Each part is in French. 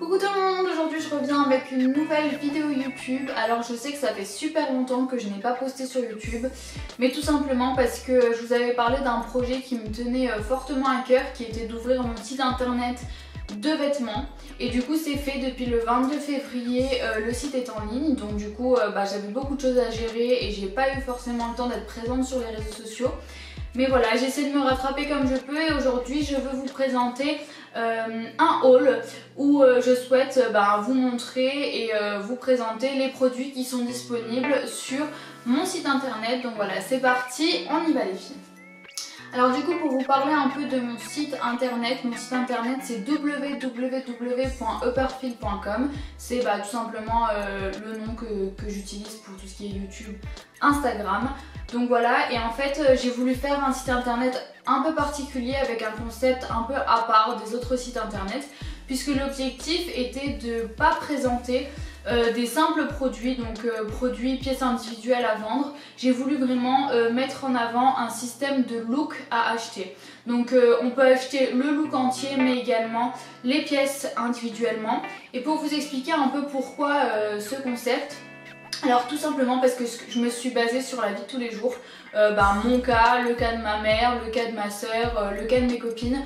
Coucou tout le monde, aujourd'hui je reviens avec une nouvelle vidéo YouTube. Alors je sais que ça fait super longtemps que je n'ai pas posté sur YouTube, mais tout simplement parce que je vous avais parlé d'un projet qui me tenait fortement à cœur, qui était d'ouvrir mon site internet de vêtements. Et du coup c'est fait depuis le 22 février, le site est en ligne, donc du coup j'avais beaucoup de choses à gérer et j'ai pas eu forcément le temps d'être présente sur les réseaux sociaux. Mais voilà, j'essaie de me rattraper comme je peux et aujourd'hui je veux vous présenter un haul où je souhaite vous montrer et vous présenter les produits qui sont disponibles sur mon site internet. Donc voilà, c'est parti, on y va les filles. Alors du coup, pour vous parler un peu de mon site internet c'est www.upperfield.com. C'est tout simplement le nom que j'utilise pour tout ce qui est YouTube, Instagram. Donc voilà, et en fait j'ai voulu faire un site internet un peu particulier avec un concept un peu à part des autres sites internet, puisque l'objectif était de ne pas présenter des simples produits, donc produits, pièces individuelles à vendre. J'ai voulu vraiment mettre en avant un système de look à acheter. Donc on peut acheter le look entier mais également les pièces individuellement. Et pour vous expliquer un peu pourquoi ce concept, alors tout simplement parce que je me suis basée sur la vie de tous les jours, mon cas, le cas de ma mère, le cas de ma soeur, le cas de mes copines.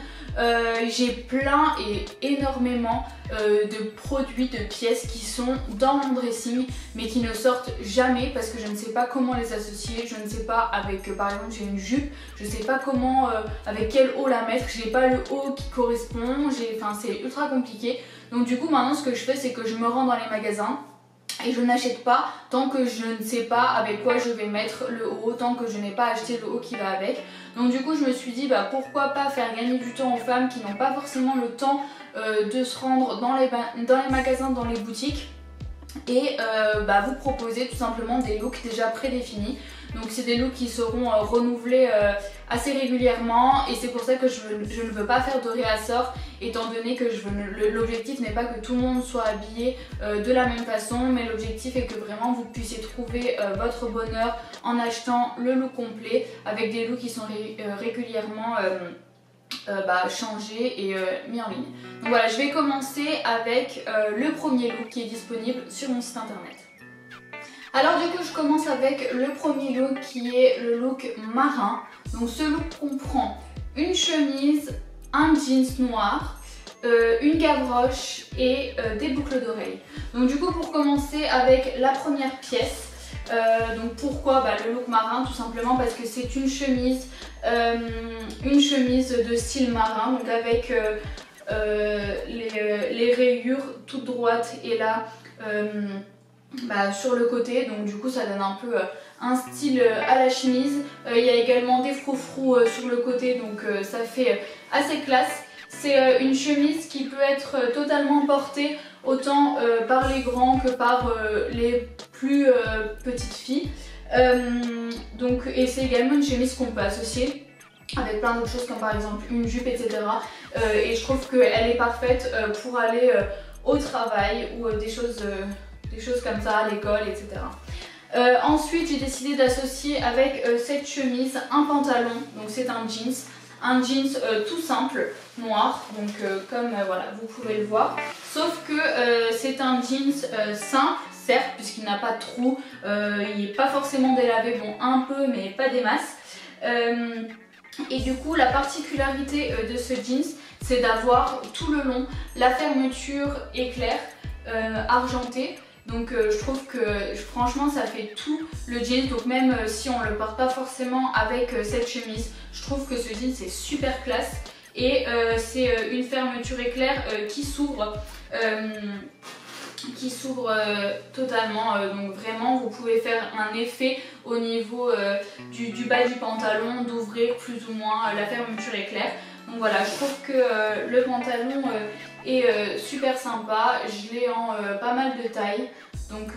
J'ai plein et énormément de produits, de pièces qui sont dans mon dressing mais qui ne sortent jamais parce que je ne sais pas comment les associer, je ne sais pas avec, par exemple j'ai une jupe, je ne sais pas comment, avec quel haut la mettre, j'ai pas le haut qui correspond, c'est ultra compliqué. Donc du coup maintenant ce que je fais c'est que je me rends dans les magasins et je n'achète pas tant que je ne sais pas avec quoi je vais mettre le haut, tant que je n'ai pas acheté le haut qui va avec. Donc du coup je me suis dit pourquoi pas faire gagner du temps aux femmes qui n'ont pas forcément le temps de se rendre dans les magasins, dans les boutiques, et vous proposer tout simplement des looks déjà prédéfinis. Donc c'est des looks qui seront renouvelés assez régulièrement et c'est pour ça que je ne veux pas faire de réassort, étant donné que l'objectif n'est pas que tout le monde soit habillé de la même façon, mais l'objectif est que vraiment vous puissiez trouver votre bonheur en achetant le look complet avec des looks qui sont régulièrement changés et mis en ligne. Donc voilà, je vais commencer avec le premier look qui est disponible sur mon site internet. Alors du coup je commence avec le premier look qui est le look marin. Donc ce look comprend une chemise, un jeans noir, une gavroche et des boucles d'oreilles. Donc du coup pour commencer avec la première pièce, donc pourquoi le look marin? Tout simplement parce que c'est une chemise de style marin, donc avec les rayures toutes droites et là sur le côté, donc du coup ça donne un peu un style à la chemise. Il y a également des froufrous sur le côté, donc ça fait assez classe. C'est une chemise qui peut être totalement portée autant par les grands que par les plus petites filles. Et c'est également une chemise qu'on peut associer avec plein d'autres choses comme par exemple une jupe, etc. Et je trouve qu'elle est parfaite pour aller au travail ou des choses comme ça, à l'école, etc. Ensuite j'ai décidé d'associer avec cette chemise un pantalon, donc c'est un jeans tout simple, noir, donc voilà, vous pouvez le voir, sauf que c'est un jeans simple, certes, puisqu'il n'a pas de trou, il n'est pas forcément délavé, bon un peu mais pas des masses. Et du coup la particularité de ce jeans, c'est d'avoir tout le long la fermeture éclair argentée. Donc je trouve que franchement ça fait tout le jean, donc même si on ne le porte pas forcément avec cette chemise, je trouve que ce jean c'est super classe. Et c'est une fermeture éclair qui s'ouvre totalement, donc vraiment vous pouvez faire un effet au niveau du bas du pantalon, d'ouvrir plus ou moins la fermeture éclair. Donc voilà, je trouve que le pantalon est super sympa, je l'ai en pas mal de tailles, donc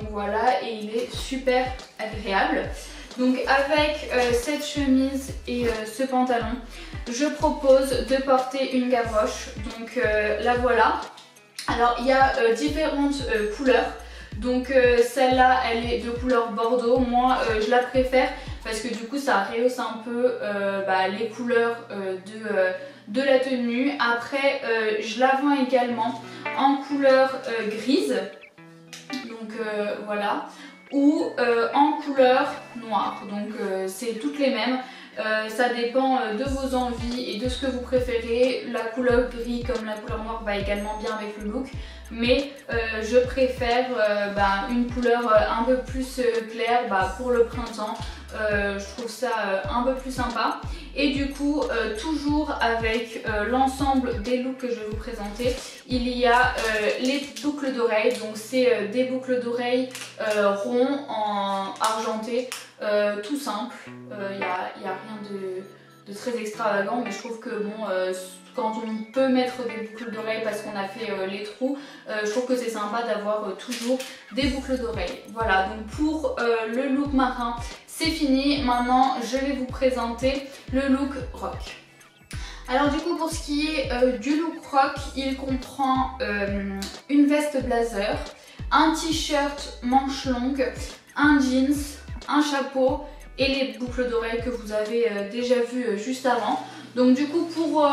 voilà, et il est super agréable. Donc avec cette chemise et ce pantalon, je propose de porter une gavroche, donc la voilà. Alors il y a différentes couleurs, donc celle-là elle est de couleur bordeaux, moi je la préfère parce que du coup ça rehausse un peu les couleurs de la tenue. Après je la vends également en couleur grise, donc voilà, ou en couleur noire, donc c'est toutes les mêmes. Ça dépend de vos envies et de ce que vous préférez. La couleur gris comme la couleur noire va également bien avec le look, mais je préfère une couleur un peu plus claire pour le printemps. Je trouve ça un peu plus sympa. Et du coup, toujours avec l'ensemble des looks que je vais vous présenter, il y a les boucles d'oreilles. Donc c'est des boucles d'oreilles ronds en argenté, tout simple. Il n'y a rien de très extravagant, mais je trouve que bon, quand on peut mettre des boucles d'oreilles parce qu'on a fait les trous, je trouve que c'est sympa d'avoir toujours des boucles d'oreilles. Voilà, donc pour le look marin, c'est fini. Maintenant, je vais vous présenter le look rock. Alors du coup, pour ce qui est du look rock, il comprend une veste blazer, un t-shirt manche longue, un jeans, un chapeau et les boucles d'oreilles que vous avez déjà vues juste avant. Donc du coup, pour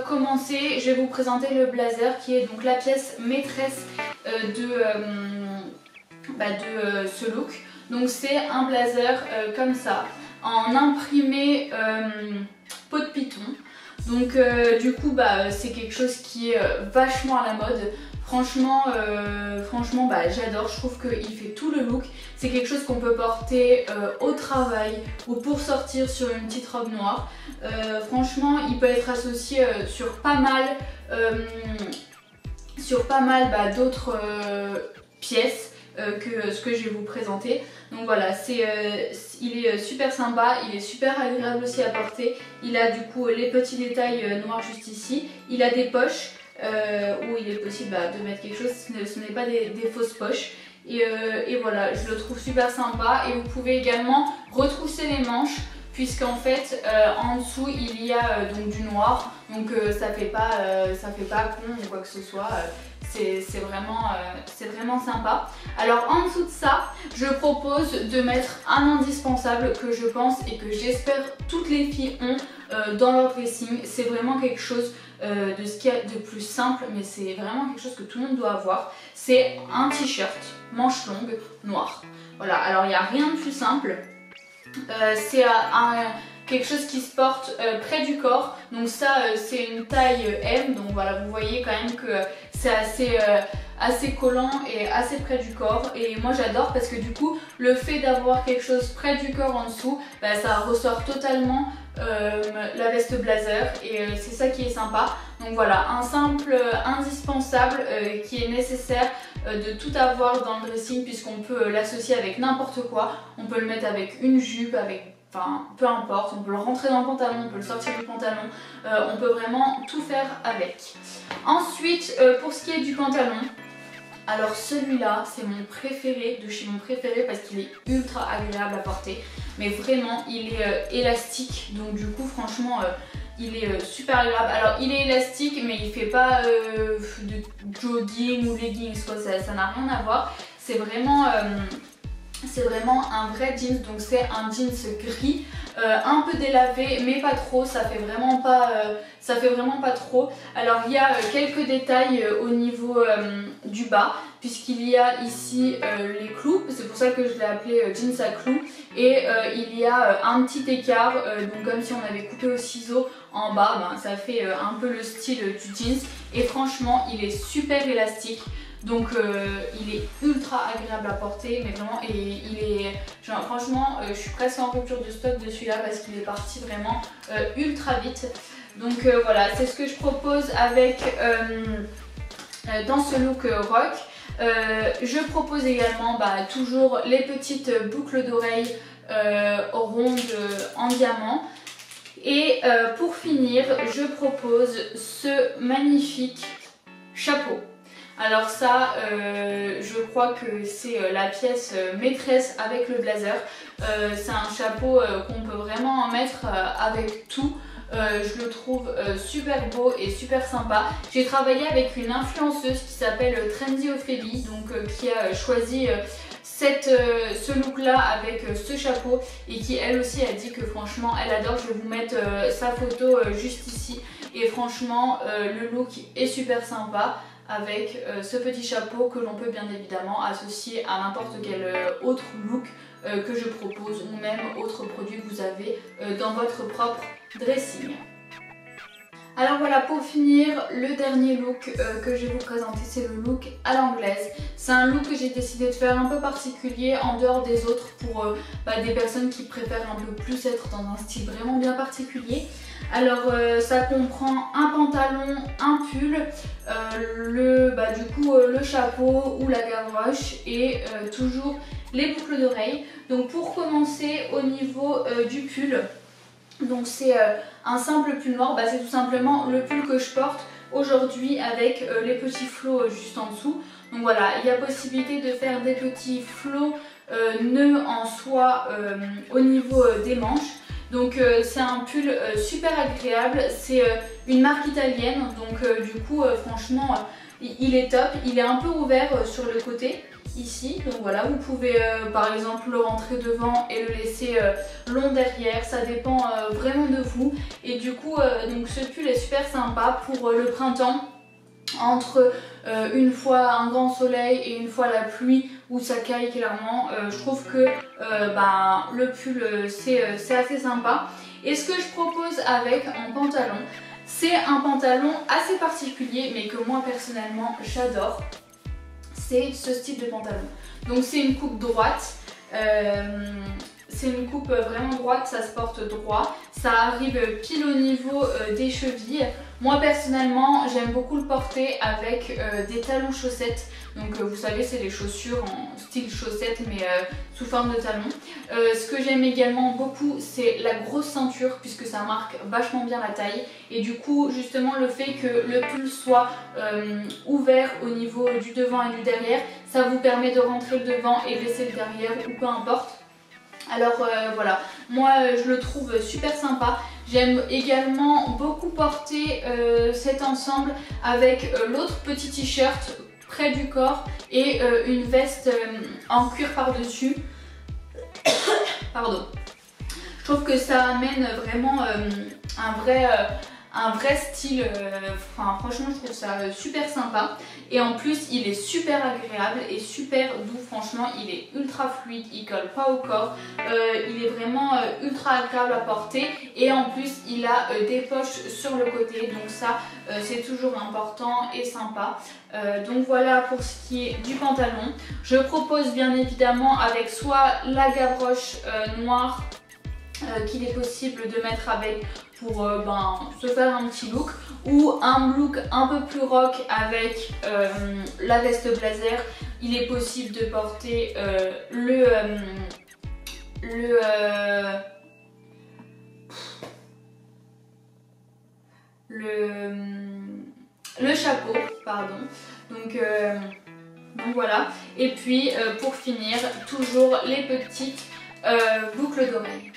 commencer, je vais vous présenter le blazer qui est donc la pièce maîtresse de ce look. Donc c'est un blazer comme ça, en imprimé peau de python. Donc du coup c'est quelque chose qui est vachement à la mode. Franchement, j'adore, je trouve qu'il fait tout le look. C'est quelque chose qu'on peut porter au travail ou pour sortir sur une petite robe noire. Franchement, il peut être associé sur pas mal d'autres pièces que ce que je vais vous présenter. Donc voilà, il est super sympa, il est super agréable aussi à porter. Il a du coup les petits détails noirs juste ici. Il a des poches où il est possible de mettre quelque chose, ce n'est pas des fausses poches. Et voilà, je le trouve super sympa. Et vous pouvez également retrousser les manches, puisqu'en fait en dessous il y a donc du noir, donc ça fait pas con ou quoi que ce soit. C'est vraiment sympa. Alors en dessous de ça, je propose de mettre un indispensable que je pense et que j'espère toutes les filles ont dans leur dressing. C'est vraiment quelque chose de ce qu'il y a de plus simple, mais c'est vraiment quelque chose que tout le monde doit avoir. C'est un t-shirt manche longue noir. Voilà, alors il n'y a rien de plus simple. C'est quelque chose qui se porte près du corps, donc ça c'est une taille M, donc voilà, vous voyez quand même que c'est assez collant et assez près du corps. Et moi j'adore parce que du coup le fait d'avoir quelque chose près du corps en dessous, ça ressort totalement la veste blazer, et c'est ça qui est sympa. Donc voilà, un simple indispensable qui est nécessaire de tout avoir dans le dressing, puisqu'on peut l'associer avec n'importe quoi. On peut le mettre avec une jupe, enfin peu importe, on peut le rentrer dans le pantalon, on peut le sortir du pantalon, on peut vraiment tout faire avec. Ensuite, pour ce qui est du pantalon, alors celui-là c'est mon préféré, de chez mon préféré, parce qu'il est ultra agréable à porter, mais vraiment il est élastique, donc du coup franchement il est super agréable. Alors il est élastique, mais il fait pas de jogging ou leggings quoi, ça n'a rien à voir. C'est vraiment un vrai jeans, donc c'est un jeans gris, un peu délavé mais pas trop, ça fait vraiment pas trop. Alors il y a quelques détails au niveau du bas, puisqu'il y a ici les clous, c'est pour ça que je l'ai appelé jeans à clous, et il y a un petit écart, donc comme si on avait coupé au ciseau en bas, ça fait un peu le style du jeans, et franchement il est super élastique. Donc il est ultra agréable à porter, mais vraiment, et il est franchement je suis presque en rupture de stock de celui-là parce qu'il est parti vraiment ultra vite. Donc voilà, c'est ce que je propose avec dans ce look rock. Je propose également toujours les petites boucles d'oreilles rondes en diamant. Et pour finir, je propose ce magnifique chapeau. Alors ça, je crois que c'est la pièce maîtresse avec le blazer. C'est un chapeau qu'on peut vraiment en mettre avec tout. Je le trouve super beau et super sympa. J'ai travaillé avec une influenceuse qui s'appelle Trendy Ophélie, donc qui a choisi ce look là avec ce chapeau et qui elle aussi a dit que franchement elle adore. Je vais vous mettre sa photo juste ici et franchement le look est super sympa avec ce petit chapeau que l'on peut bien évidemment associer à n'importe quel autre look que je propose ou même autre produit que vous avez dans votre propre dressing. Alors voilà, pour finir, le dernier look que je vais vous présenter, c'est le look à l'anglaise. C'est un look que j'ai décidé de faire un peu particulier en dehors des autres pour des personnes qui préfèrent un peu plus être dans un style vraiment bien particulier. Alors ça comprend un pantalon, un pull, le chapeau ou la gavroche et toujours les boucles d'oreilles. Donc pour commencer au niveau du pull, donc c'est un simple pull noir, c'est tout simplement le pull que je porte aujourd'hui avec les petits flots juste en dessous. Donc voilà, il y a possibilité de faire des petits flots nœuds en soie au niveau des manches. Donc c'est un pull super agréable, c'est une marque italienne, donc du coup franchement il est top, il est un peu ouvert sur le côté ici, donc voilà, vous pouvez par exemple le rentrer devant et le laisser long derrière, ça dépend vraiment de vous. Et du coup donc ce pull est super sympa pour le printemps, entre une fois un grand soleil et une fois la pluie où ça caille clairement. Je trouve que le pull c'est assez sympa. Et ce que je propose avec en pantalon, c'est un pantalon assez particulier mais que moi personnellement j'adore. C'est ce style de pantalon. Donc c'est une coupe droite, c'est une coupe vraiment droite, ça se porte droit, ça arrive pile au niveau des chevilles. Moi personnellement j'aime beaucoup le porter avec des talons chaussettes. Donc vous savez, c'est des chaussures en style chaussettes mais sous forme de talons. Ce que j'aime également beaucoup, c'est la grosse ceinture puisque ça marque vachement bien la taille. Et du coup justement le fait que le pull soit ouvert au niveau du devant et du derrière, ça vous permet de rentrer le devant et de laisser le derrière ou peu importe. Alors voilà, moi je le trouve super sympa. J'aime également beaucoup porter cet ensemble avec l'autre petit t-shirt près du corps et une veste en cuir par-dessus. Pardon. Je trouve que ça amène vraiment un vrai style, franchement je trouve ça super sympa. Et en plus il est super agréable et super doux, franchement il est ultra fluide, il colle pas au corps, il est vraiment ultra agréable à porter. Et en plus il a des poches sur le côté, donc ça c'est toujours important et sympa. Donc voilà pour ce qui est du pantalon. Je propose bien évidemment avec soit la gavroche noire qu'il est possible de mettre avec pour se faire un petit look, ou un look un peu plus rock avec la veste blazer. Il est possible de porter le chapeau, pardon. Donc voilà. Et puis pour finir, toujours les petites boucles d'oreilles.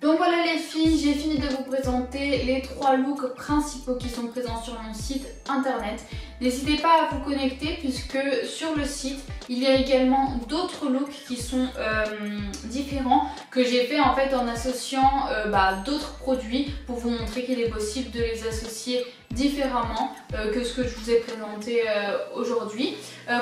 Donc voilà les filles, j'ai fini de vous présenter les 3 looks principaux qui sont présents sur mon site internet. N'hésitez pas à vous connecter puisque sur le site il y a également d'autres looks qui sont différents, que j'ai fait en fait en associant d'autres produits pour vous montrer qu'il est possible de les associer différemment que ce que je vous ai présenté aujourd'hui.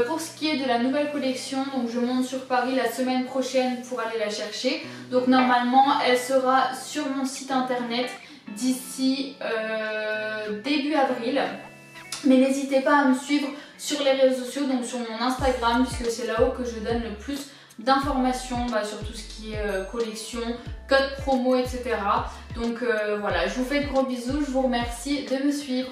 Pour ce qui est de la nouvelle collection, donc je monte sur Paris la semaine prochaine pour aller la chercher. Donc normalement elle sera sur mon site internet d'ici début avril. Mais n'hésitez pas à me suivre sur les réseaux sociaux, donc sur mon Instagram, puisque c'est là-haut que je donne le plus d'informations sur tout ce qui est collection, code promo, etc. Donc voilà, je vous fais de gros bisous, je vous remercie de me suivre.